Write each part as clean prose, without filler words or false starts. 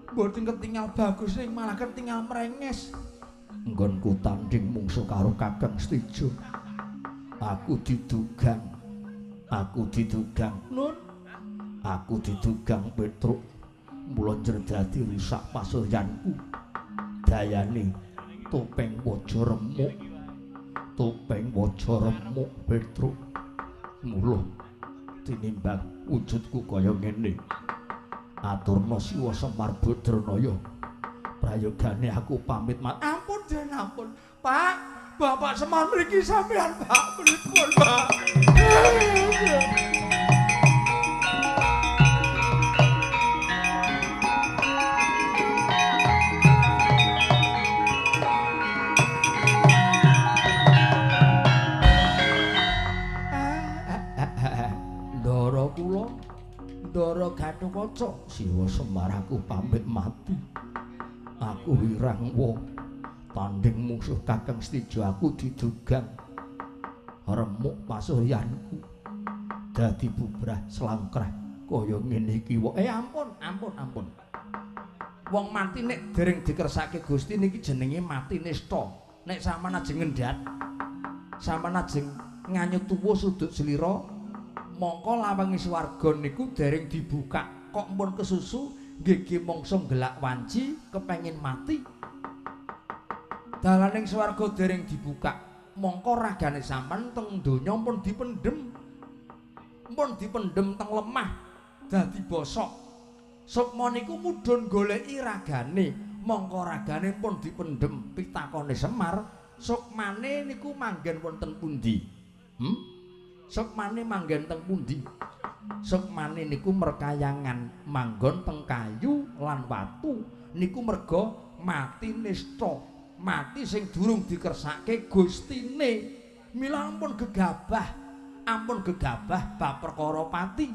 Mboten ketingal bagus ning malah ketingal mrenges. Nggonku tanding mungsuh karo Kakang Stijo. Aku didugang. Nun. Aku didugang Petruk. Mula njerdadi rusak pasuryanku. Dayane topeng waja remuk. Petruk. Mula tinimbang wujudku kaya ngene. Aturna Siwa Semar Badranaya. Prayogane aku pamit ampun Den ampun. Pak, Bapak Semar mriki sampean Pak pripun Pak? Ndara Gatotkaca Siwa Semar aku pamit mati. Aku Wirangwa tanding musuh Kakang Stijo aku didugang remuk pasuryanku dadi bubrah slangkrah kaya ngene iki wae. Ampun. Wong mati nek dereng dikersake Gusti niki jenenge mati nista. Nek sampean ajeng ngendhat, sampean ajeng nganyut tuwa sudut slira, mongko lawange swarga niku dereng dibuka kok mpun kesusu nggih mangsa nggelak wanci kepengin mati. Dalaning swarga dereng dibuka, mongko ragane sampean teng donya mpun dipendhem teng lemah dadi bosok. Sukma niku mudhun goleki ragane, mongko ragane pun dipendhem. Pitakone Semar, sukmane niku manggen wonten pundi? Sukmane manggen teng pundi? Sukmane niku merkayangan manggon teng kayu lan watu. Niku merga mati nista, mati sing durung dikersake Gustine. Mila ampun gegabah bab perkara pati.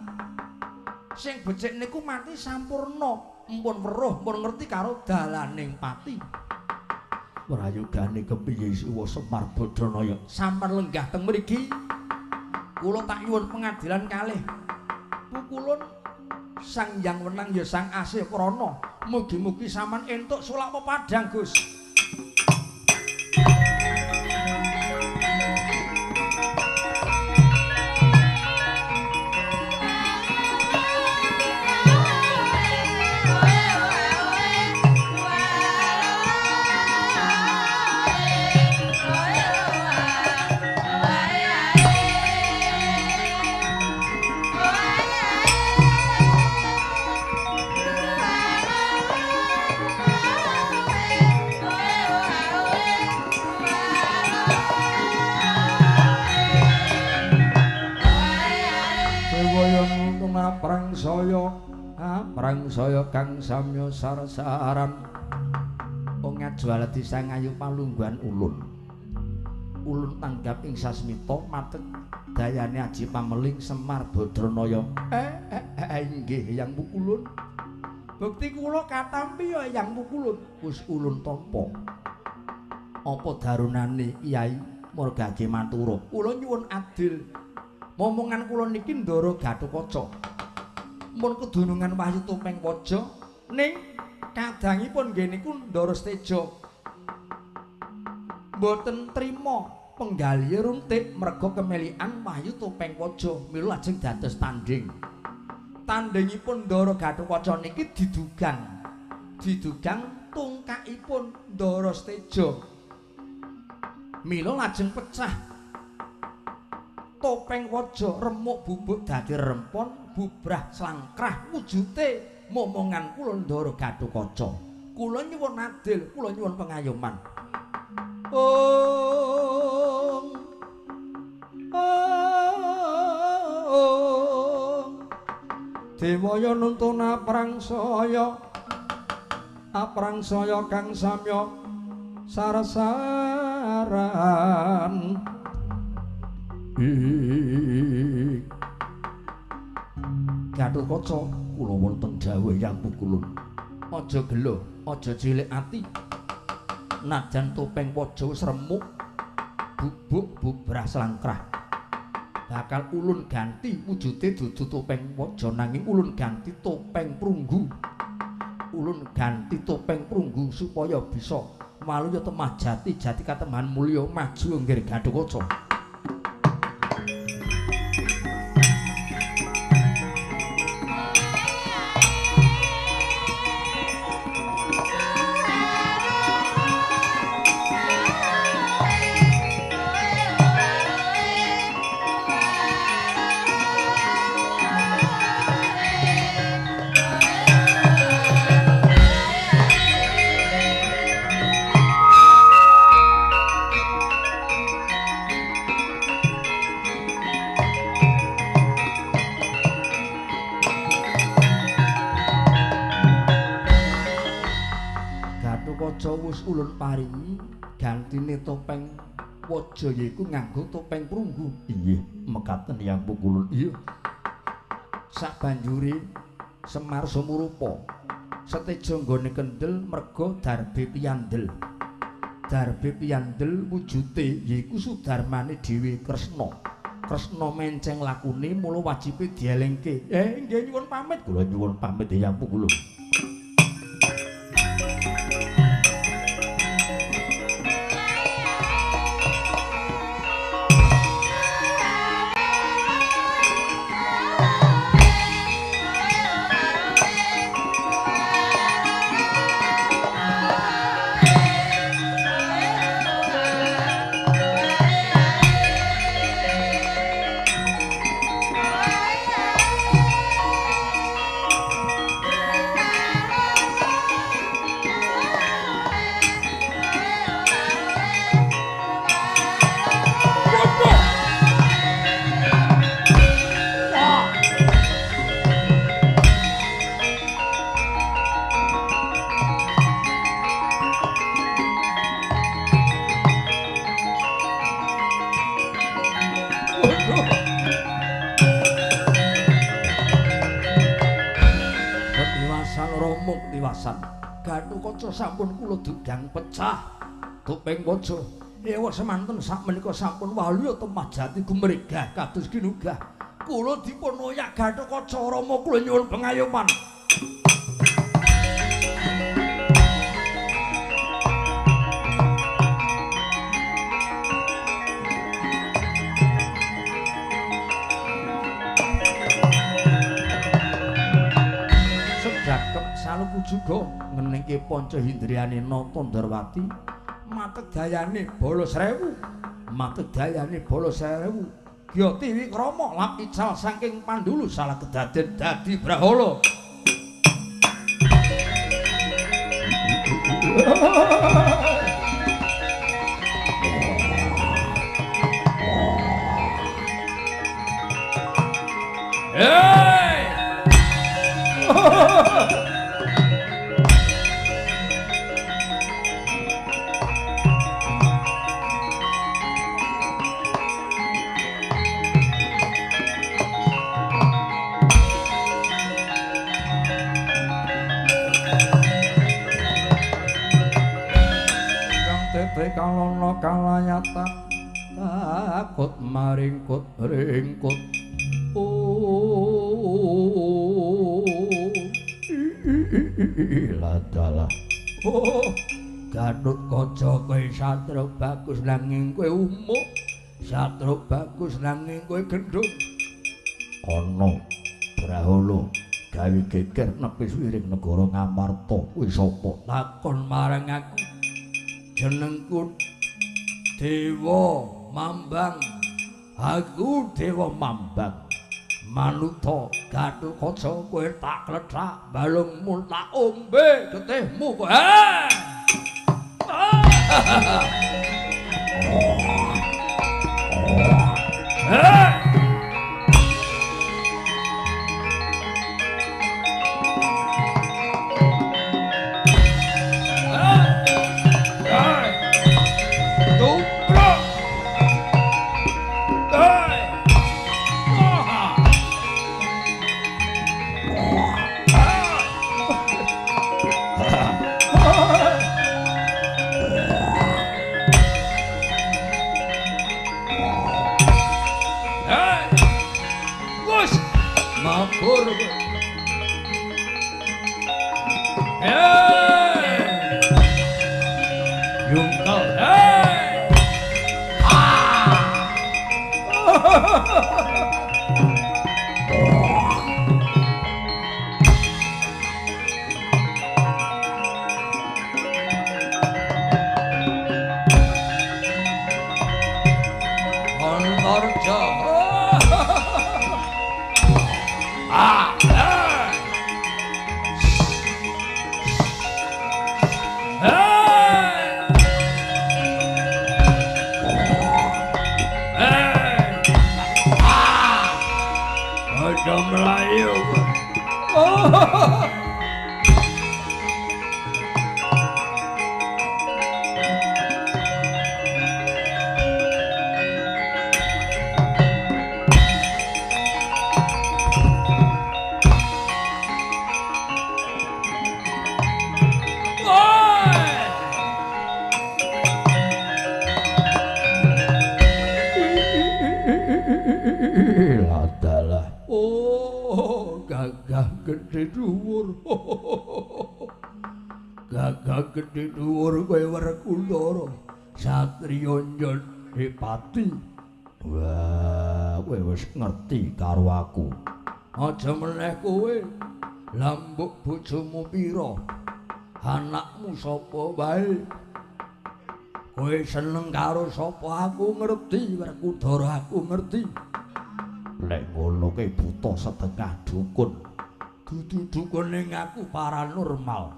Sing becik niku mati sampurna, mpun weruh, mpun ngerti karo dalaning pati. Prayogane kepiye Siwa Semar Badranaya? Sampeyan lenggah teng mriki. Kula tak nyuwun pengadilan kalih. Pukulun Sang Hyang Wenang ya Sang Asih Prana. Mugi-mugi sampean entuk sulak pepadang, Gus. Prangsaya kang samya sarsaran ngajwaladi Sang Ayu Palungguhan ulun tanggap ing sasmita matek dayane Aji Pameling Semar Badranaya. Inggih Yang Pukulun, bukti kula katampi ya Yang Pukulun. Wis ulun tampa apa darunane Kyai Murgage Matura. Kula nyuwun adil, momongan kula niki Ndara Gatotkaca mun kedunungan Wahyu Topeng Waja ning kadangipun nggih niku Ndara Steja mboten trima penggali runtik merga kemelikan Wahyu Topeng Waja. Mila lajeng dados tandhingipun Ndara Gatotkaca niki didugang tungkakipun Ndara Steja. Mila lajeng pecah Topeng Waja, remuk bubuk dadi rempon, bubrah slangkrah wujute momongan kula Ndara Gatotkaca. Kula nyuwun adil, kula nyuwun pengayoman. Dewaya nuntun aprangsaya kang samya sarsaran. Gatotkaca kula wonten dawuh Yang Pukulun, aja gelo, aja cilik ati. Najan Topeng Waja wis remuk, bubuk bubrah slangkrah, bakal ulun ganti wujude dudu Topeng Waja nanging ulun ganti topeng prunggu. ulun ganti topeng prunggu supaya bisa waluya temah jati katembahan mulya maju nggih Gatotkaca. Wis ulun paringi gantine topeng waja yaiku nganggo topeng prunggu. Inggih, mekaten yang pukulun. Iya. Sabanjure Semar Sumurupa seteja nggone kendel merga darbe piyandel. Darbe piyandel wujude yaiku sudarmane Dewi Kresna. Kresna menceng lakune mula wajibe dielingke. Nggih nyuwun pamit. Kula nyuwun pamit yang pukulun. Gatotkaca sampun kula dudang pecah topeng waja ewa semanten sakmenika sampun waluya temah jati gumregah kados kinugah kula dipun oyak Gatotkaca Rama kula nyuwun pengayoman. Saluku juga ngeningke panca hindriyane Nata Ndarwati mategayane bala srewu Gyati Wikrama lan ical saking Pandulu salah kedaden dadi Brahala. Kalono kalayatan takut maringkut ringkut ladalah Gatotkaca kowe satru bagus nanging kowe umuk satru bagus nanging kowe gendhung ana Brahala gawe geger nepis wiring negara Ngamarta kuwi sapa takon marang aku jenengku Dewa Mambang. Aku Dewa Mambang. Manuta Gatotkaca kowe tak klethak balungmu tak ombe getihmu kowe. gedhe dhuwur. Gagah gedhe dhuwur kowe Werkudara. Satriya Njendipati. Wah, kowe wis ngerti karo aku. Aja meneh kowe. Lambuk bojomu pira? Anakmu sapa wae? Kowe seneng karo sapa? Aku ngerti, Werkudara, aku ngerti. Lek ngono kowe buta setengah dukun. Dudu dukun ning aku paranormal.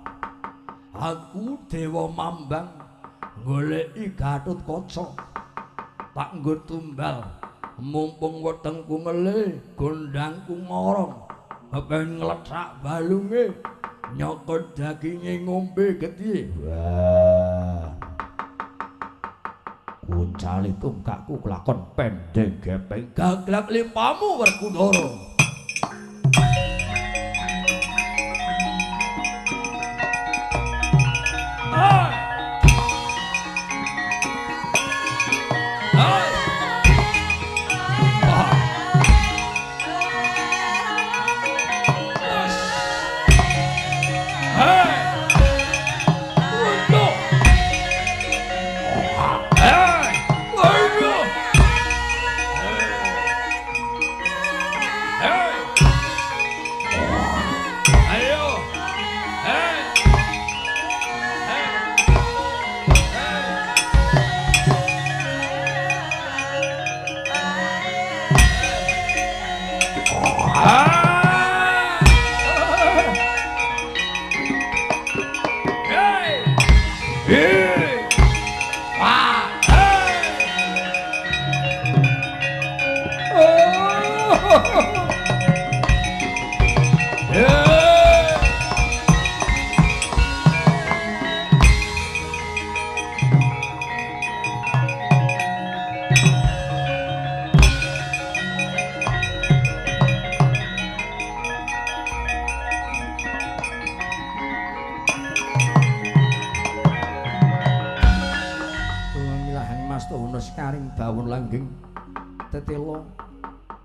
Aku Dewa Mambang goleki Gatotkaca. Tak nggo tumbal. Mumpung wetengku ngele, gondangku ngorong. Kepen ngletak balunge, nyokot daginge ngombe gedhe. Wah. Uncali tungkakku kelakon pendek gepeng gaglak limpamu Werkudara.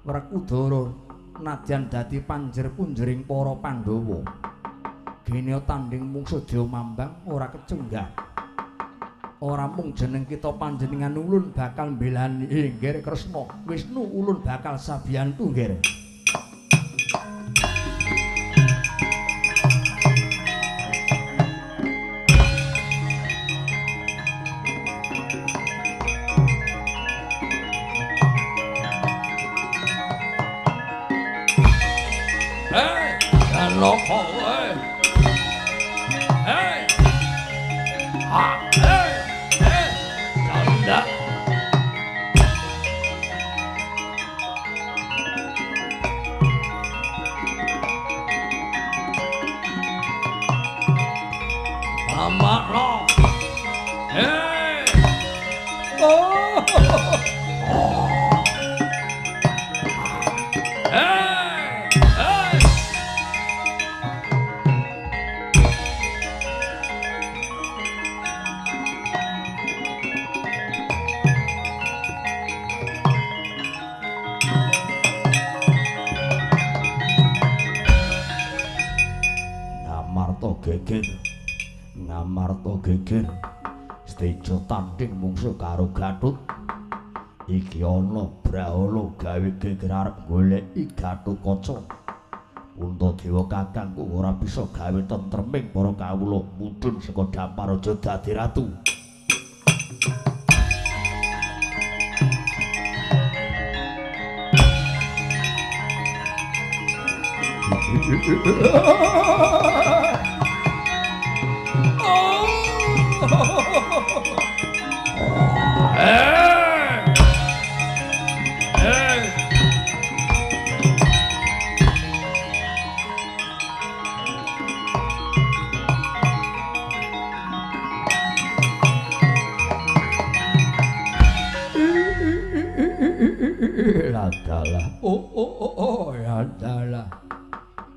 Werkudara nadyan dadi panjer punjering para Pandhawa. Gene tanding mungsuh Dewa Mambang ora kecenggah. Ora mung jeneng kita panjenengan ulun bakal mbelani Nggih Kresna. Wisnu ulun bakal sabiyantu nggih. Ngamarta geger steja tanding mungsuh karo Gatut. Iki ana brahala gawe geger arep goleki Gatotkaca. Puntadewa kakangku ora bisa gawe tentreming para kawula mudhun saka Damparaja dadi ratu. Ladalah. Oh, ladalah.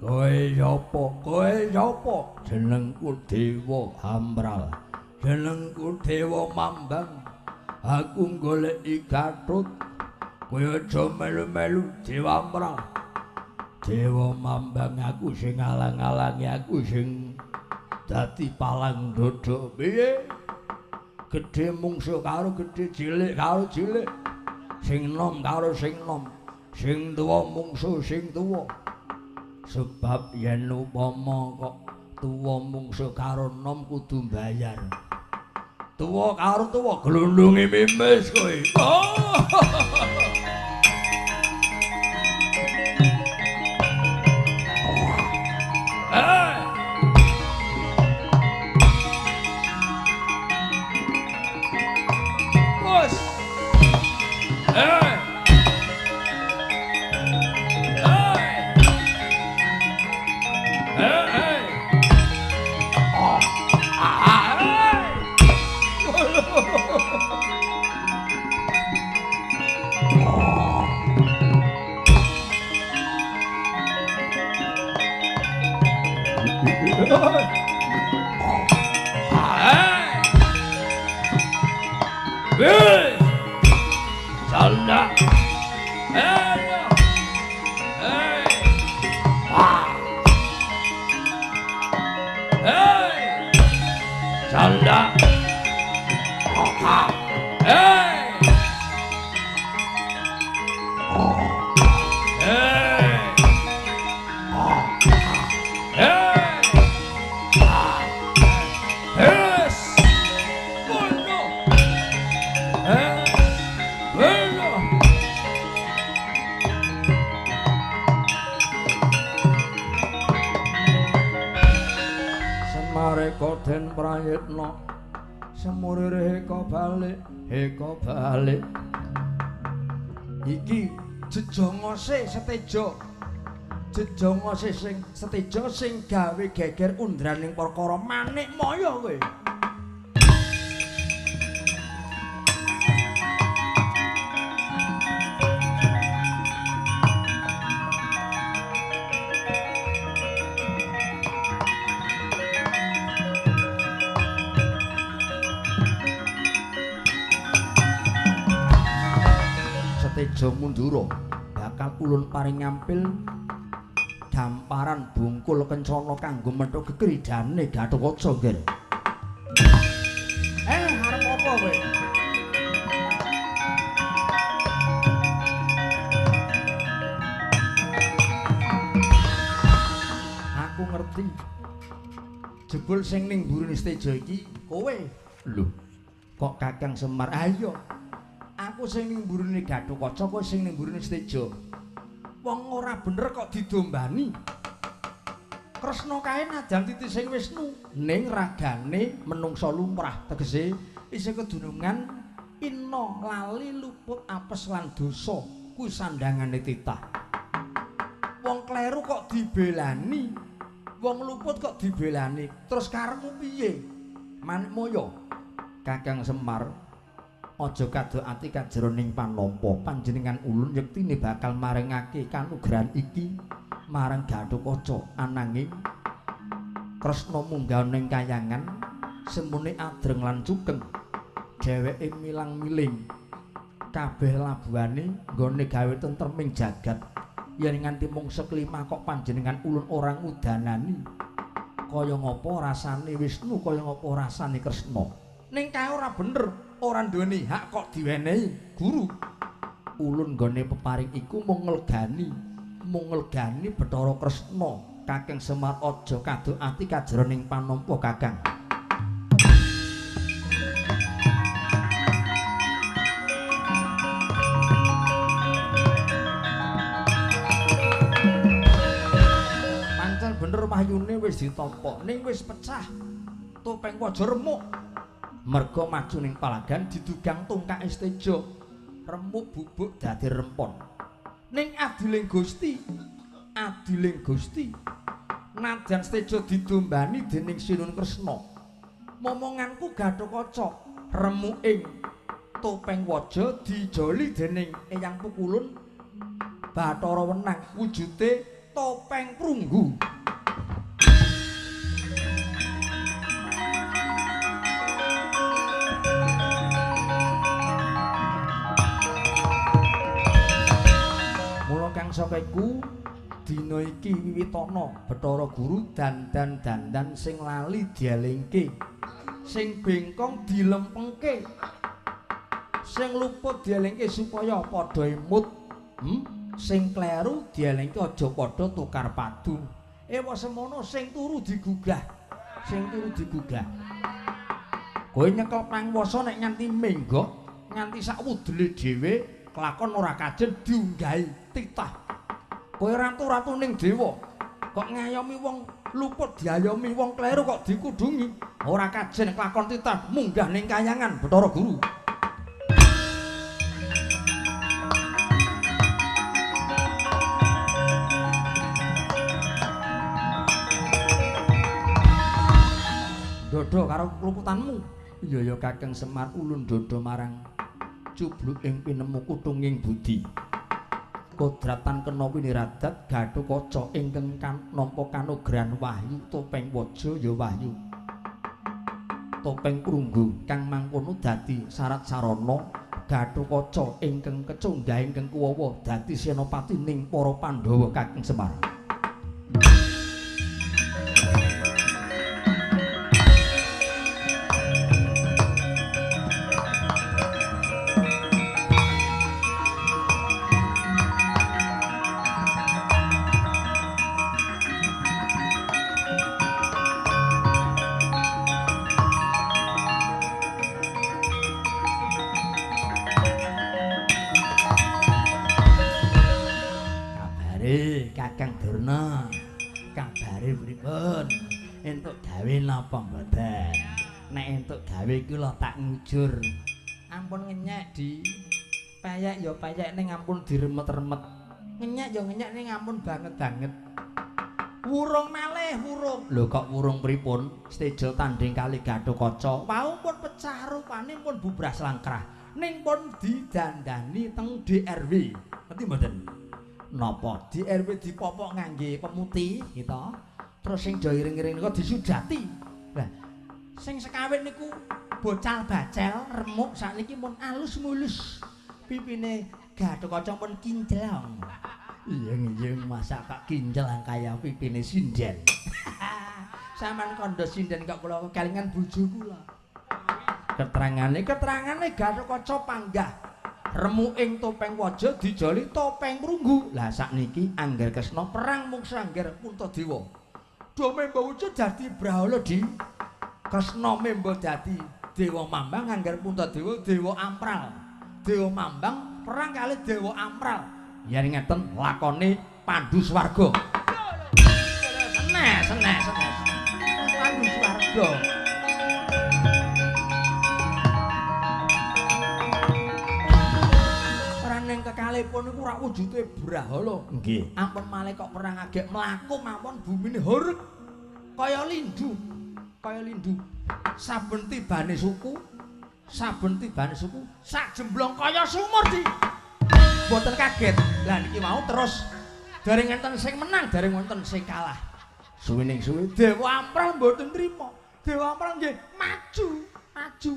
Kowe sapa? Jenengku Dewa Hambral. Jenengku Dewa Mambang. Aku goleki Gatut. Kowe aja melu-melu Dewa Hambral. Dewa mambang aku sing ngalang-alangi aku sing dadi palang dodo piye gedhe mungsuh karo gedhe cilik karo cilik sing nom karo sing nom sing tuwa mungsuh sing tuwa sebab yen upama kok tuwa mungsuh karo nom kudu mbayar tuwa karo tuwa glundunge mimis kowe oh. Heka balik iki jejongose seteja jejongose sing seteja sing gawe geger undraning perkara manik maya kowe Tejo Mundura bakal ulun paring ngampil damparan bungkul kencana kanggo methuk gegridane Gatotkaca nggih. Arep apa kowe? Aku ngerti. Jebul sing ning mburine Steja iki kowe. Lho, kok Kakang Semar? Ayo. Aku sing ning mburine Gatotkaca kowe sing ning mburine Steja. Wong ora bener kok didombani. Kresna kae najan titising Wisnu ning ragane menungsa lumrah tegese isih kedunungan ina lali luput apes lan dosa kuwi sandhangane titah. Wong kleru kok dibelani. Wong luput kok dibelani. Terus karepmu piye? Manik moyo. Kakang Semar aja kadhokati kajroning panampa panjenengan ulun yektine bakal maringake kanugrahan iki marang Gatotkaca ananging Kresna munggah ning kayangan semune adreng lan cukeng dheweke milang-miling kabeh labuhane nggone gawe tentreming jagat yen nganti mung seklima kok panjenengan ulun ora ngudanani kaya ngapa rasane Wisnu kaya ngapa rasane Kresna ning kae ora bener ora duweni hak kok diwenehi guru ulun nggone peparing iku mung nglegani Bathara Kresna Kakang Semar aja kadhokati kajroning panampa Kakang pancen bener wahyune wis ditampa ning wis pecah topeng waja remuk merga maju ning palagan didugang tungkake Steja remuk bubuk dadi rempon ning adiling Gusti najan Steja didombani dening Sinun Kresna momonganku Gatotkaca remuking topeng waja dijoli dening Eyang Pukulun Bathara Wenang wujude topeng prunggu saka iku dina iki wiwitana Bathara Guru dandan sing lali dielingke, sing bengkong dilempengke, sing luput dielingke supaya padha imut, sing kleru dielingke aja padha tukar padu. Ewa semono sing turu digugah, kowe nyekel pangwasa nek nganti menggok, nganti sak wudele dhewe kelakon ora kajen diunggahi titah. Kowe ratu-ratu ning dewa, kok ngayomi wong luput diayomi wong kleru kok dikudungi. Ora kajen kelakon titah munggah ning kayangan Bathara Guru. Dodo karo luputanmu. Iya ya Kakang Semar ulun dodo marang cubluk ing pinemu kutunging budi. Kodratan kena winiradat Gatotkaca ingkang nampa kanugrahan wahyu topeng waja ya wahyu. Topeng prunggu kang mangkono dadi syarat sarana Gatotkaca ingkang kecunggah ingkang kuwawa dadi senopati ning para Pandhawa Kakang Semar. Kakang Durna, kabare pripun? Entuk gawe napa mboten? Nek entuk gawe kula tak ngujur. Ampun ngenyek Di. Payek ya payek ning ampun diremet-remet. Ngenyek ya ngenyek ning ampun banget-banget. Wurung malih wurung. Lho kok wurung pripun? Steja tanding kali Gatotkaca. Wau pun pecah rupane pun bubras langkrah. Ning pun didandani teng DRW. Ngerti mboten? Napa di RW dipopok ngangge pemutih gitu. Terus sing do iring-iring niku disudati. Lah sing sekawit niku bocal bacel remuk sakniki mun alus mulus. Pipine Gatotkaca pun kinclong. Iya masa kok kinclong kaya pipine sinden. Saman kandha sinden kok kula kelingan bojo kula. Keterangane Gatotkaca panggah remu ing topeng waja dijoli topeng prunggu. Lah sakniki angger Kresna perang mung sangger Puntadewa. Do memba wujud dadi Brahala Di. Kresna memba dadi Dewa Mambang angger Puntadewa Dewa Ampral. Dewa Mambang perang kali Dewa Ampral. Yen ngeten lakone Pandhu Swarga. Senes. Pandhu Swarga. Ning kekalipun niku ora wujude Brahala. Nggih. Ampun malih kok perang agek mlaku mawon bumine horeg. Kaya lindu. Saben tibane suku, sak jemblong kaya sumur Di. Mboten kaget. Lah niki mau terus dereng enten sing menang, dereng wonten sing kalah. Suwining suwi Dewa Ampral mboten trima. Dewa Ampral nggih maju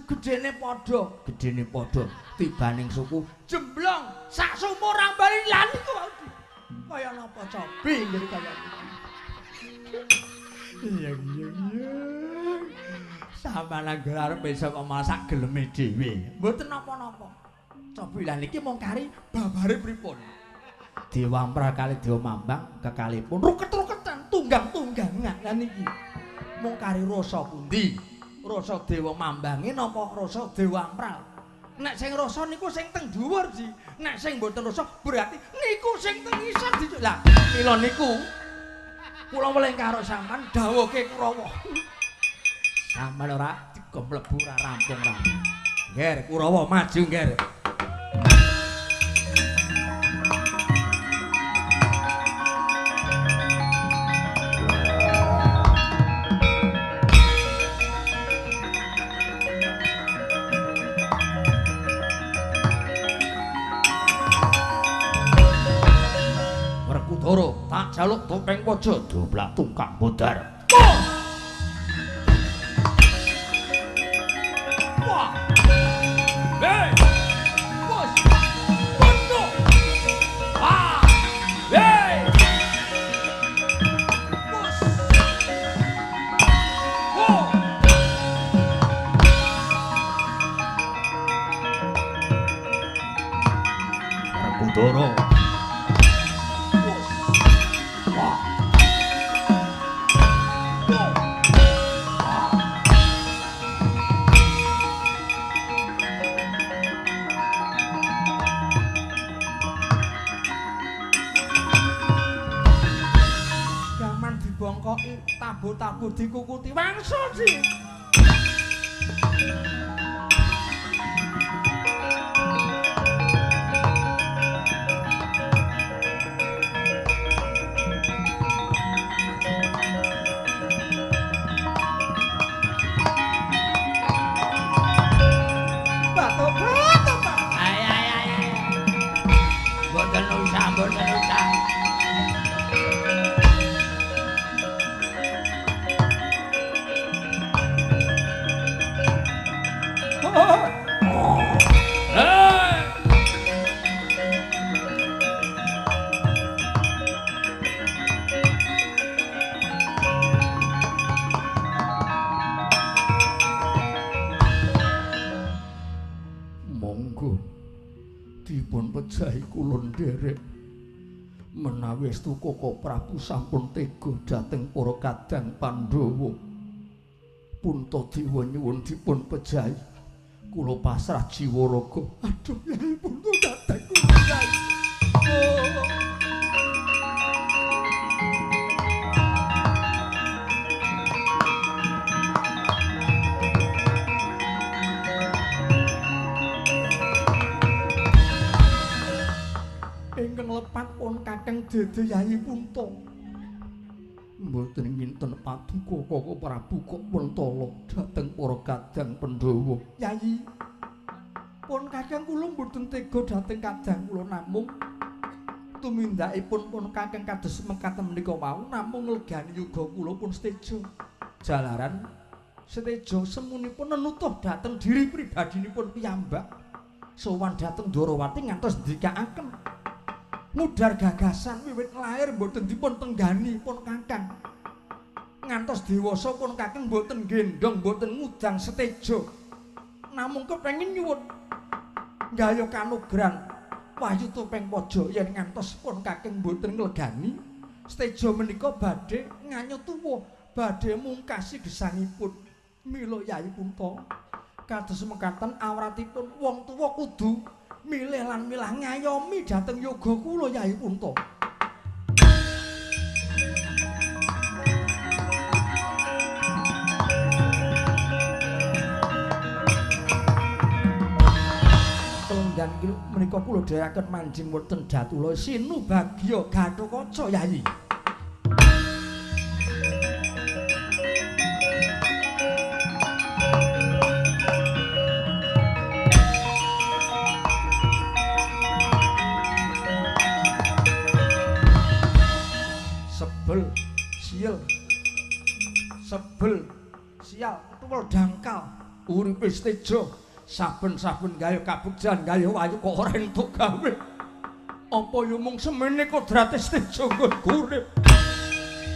gedene padha tibaning suku jemblong sak sumur ambali lan iku kaya napa cobi nggih kaya iya sampeyan anggere arep besok masak geleme dhewe mboten napa-napa cobi lan iki mung kari babare pripun Dewa Ampral kali Dewa Mambang kekalipun ruket-ruketan tunggang-tunggangan lan iki mung kari rasa pundi rasa Dewa Mambange napa rasa Dewa Ampral. Nek sing rasa niku sing teng dhuwur Ji. Nek sing mboten rasa berarti niku sing teng isor Ji. Lah mila niku kula weling karo sampean dawuhke Kurawa. Sampeyan ora digomlebu ora rampung. Nger Kurawa maju nger. Werkudara tak jaluk topeng waja doblak tungkang modar. Wah. Hei. Bos. Bono. Ah. Hei. Kudoro gaman dibongkoki tabu-tabu dikukuti wangsul di mboten usah monggo dipun pejahi kula nderek menawi estu Koko Prabu sampun tega dhateng para kadang Pandhawa Puntadewa nyuwun dipun pejahi kula pasrah jiwa raga aduh Yai Punta dhateng kula Yai ingkang lepat pun Kakang Dede Yai Punta mboten nginten paduka Koko Prabu kok pentala dhateng para kadang Pandhawa Yai pun Kakang kula mboten tega dhateng kadang kula namung tumindakipun pun Kakang kados mekaten menika wau namung nglegani yuga kula pun seteja jalaran seteja semunipun nenutuh dhateng diri pribadinipun piyambak sowan dhateng Darawati ngantos ndikakaken mudhar gagasan wiwit lair mboten dipun tenggani pun Kakang ngantos dewasa pun Kakang mboten gendong mboten ngudang seteja namung kepengin nyuwun nggaya kanugrahan Wahyu Topeng Paja yen ngantos pun Kakang mboten nglegani seteja menika badhe nganyut tuwa badhe mungkasi gesangipun mila Yai Punta kados mekaten awratipun wong tuwa kudu milih lan milah ngayomi dhateng yoga kula Yai Punta. Telunggan iki menika kula dherekaken manjing wonten Datula Sinu Bagya Gatotkaca Yai. Sebel sial tuwel dangkal uripe seteja saben-saben gaya kabukjan gaya wayu kok ora entuk gawe apa yo mung semene kodrate seteja nggo urip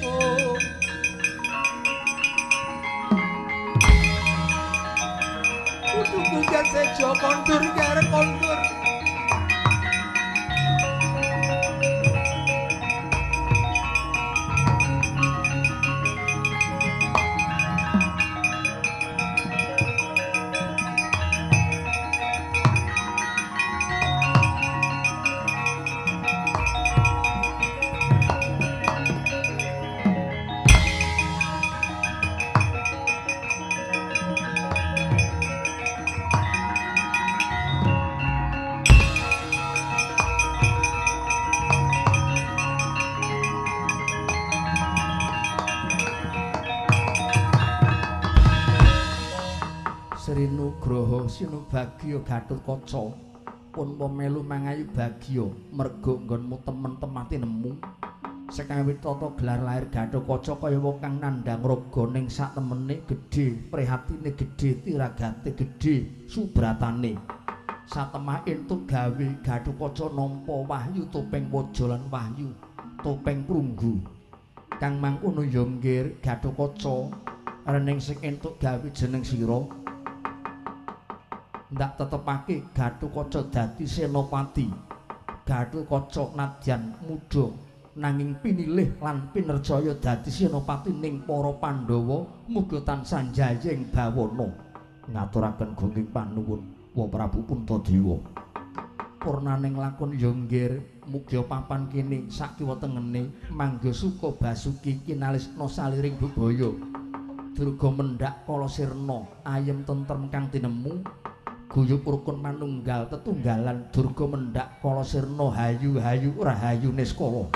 oh kudu bukan sejo kondur kare kondur Sri Nugroho Sinu Bagya Gatotkaca pun pemelu mangayu bagya merga nggonmu temen temati nemu sekawit tata gelar lair Gatotkaca kaya wong kang nandhang raga ning sak temene gedhe prihatine gedhe tiragate gedhe subratane satemah entuk gawe Gatotkaca nampa Wahyu Topeng Waja lan Wahyu Topeng Prunggu kang mangkono ya nggih Gatotkaca rening sing entuk gawe jeneng sira ndak tetepake Gatotkaca dadi senopati. Gatotkaca nadyan muda nanging pinilih lan pinerjaya dadi senopati ning para Pandhawa muga tansah njayeng bawana. Ngaturaken gunging panuwun Wa Prabu Puntadewa. Purnaning lakon ya nggih mugi papan kene sakiwa tengene mangga suka Basuki kinalisna saliring bebaya. Durga mendak kala sirna ayem tentrem kang tinemu guyub rukun manunggal tetunggalan durga mendak kala sirna hayu-hayu rahayu niskala.